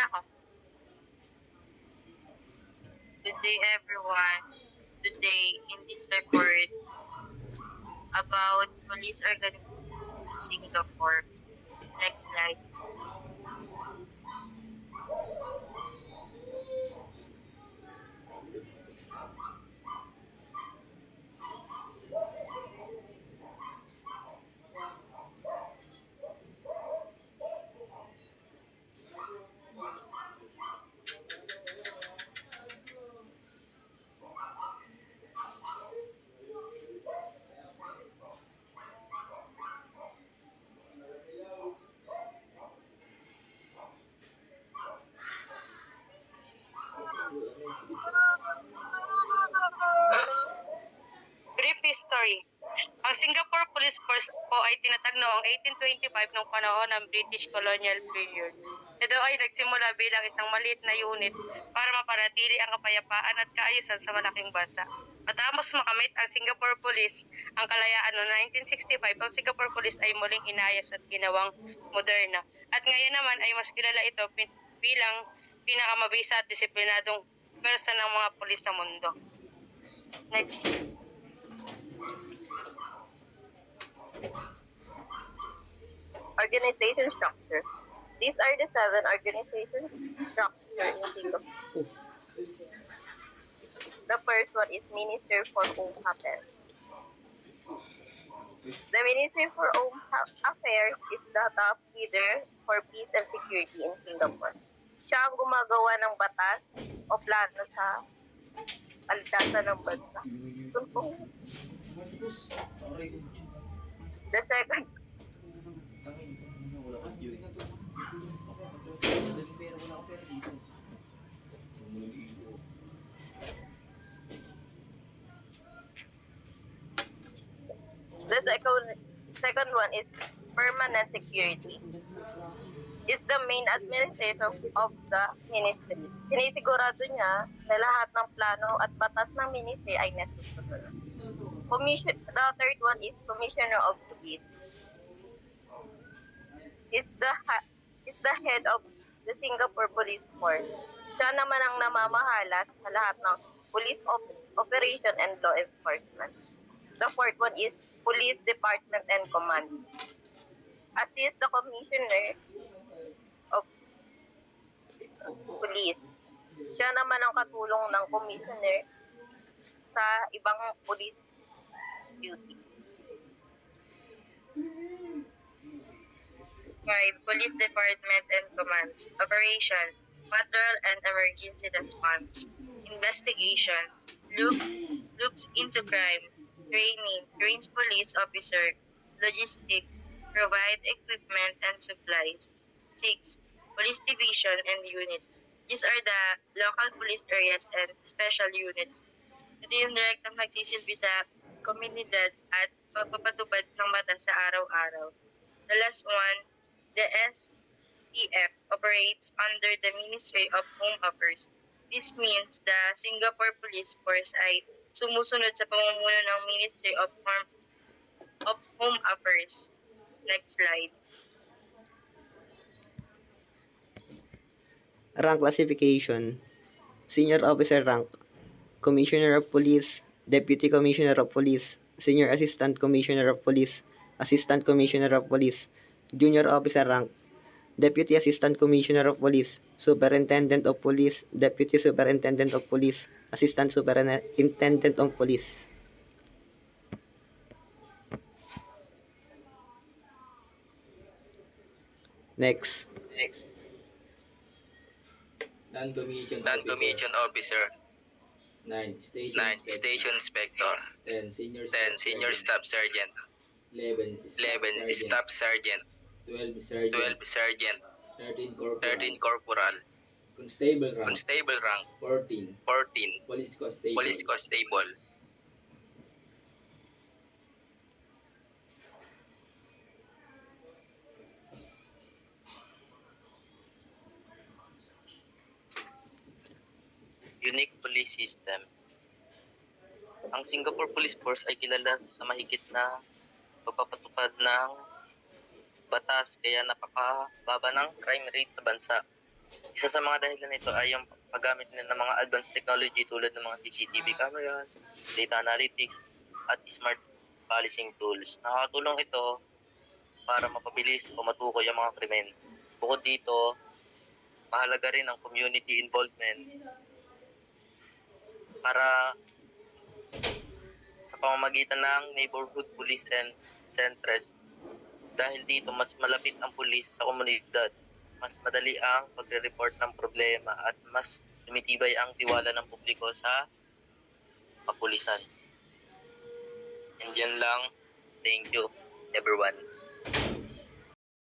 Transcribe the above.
na ako. Good day, everyone. Today, in this report about police organization in Singapore. Next slide. Brief history. Ang Singapore Police Force po ay tinatag noong 1825 nung panahon ng British colonial period. Ito ay nagsimula bilang isang maliit na unit para mapanatili ang kapayapaan at kaayusan sa malaking bansa. Matapos makamit ang Singapore Police ang kalayaan noong 1965, ang Singapore Police ay muling inayos at ginawang moderna. At ngayon naman ay mas kilala ito bilang pinakamabisa at disiplinadong pwersa ng mga pulis sa mundo. Next. Organization structure. These are the 7 organization structure in Singapore. The first one is Minister for Home Affairs. The Ministry for Home Affairs is the top leader for peace and security in Singapore. Siya ang gumagawa ng batas o plano sa kaligtasan ng bansa. The second second one is permanent security. Is the main administrator of the ministry. Sinisigurado niya na lahat ng plano at batas ng ministry ay nasusunod. The third one is Commissioner of Police. Is the head of the Singapore Police Force. Siya naman ang namamahala sa lahat ng police operation and law enforcement. The fourth one is Police Department and Command. At he is the Commissioner of Police. Siya naman ang katulong ng Commissioner sa ibang police duty. 5. Police Department and Commands. Operation, Patrol and Emergency Response. Investigation, looks into crime. Training, trains police officer. Logistics, provide equipment and supplies. 6. Police Division and Units. These are the local police areas and special units. Ito yung direktang nagsisilbi sa komunidad at pagpapatupad ng batas sa araw-araw. The last one, the STF operates under the Ministry of Home Affairs. This means the Singapore Police Force ay sumusunod sa pamumuno ng Ministry of Home Affairs. Next slide. Rank classification. Senior officer rank. Commissioner of Police, Deputy Commissioner of Police, Senior Assistant Commissioner of Police, Assistant Commissioner of Police, Junior officer rank. Deputy Assistant Commissioner of Police, Superintendent of Police, Deputy Superintendent of Police, Assistant Superintendent of Police. Next. Non-commissioned officer. 9. 9. Station Inspector. 10. 10. Senior Staff Sergeant. 11. 11. Staff Sergeant. 12. Sergeant. 12. Sergeant. 13. Corporal. 13. Corporal. Constable rank. Constable rank. 14. 14. Police Constable. Police Constable. Unique Police System. Ang Singapore Police Force ay kilala sa mahigit na pagpapatupad ng batas kaya napakababa ng crime rate sa bansa. Isa sa mga dahilan nito ay yung paggamit nila ng mga advanced technology tulad ng mga CCTV cameras, data analytics, at smart policing tools. Nakakatulong ito para mapabilis o matukoy ang mga krimen. Bukod dito, mahalaga rin ang community involvement para sa pamamagitan ng neighborhood police centers. Dahil dito, mas malapit ang pulis sa komunidad, mas madali ang pagre-report ng problema at mas tumitibay ang tiwala ng publiko sa kapulisan. And yan lang. Thank you, everyone.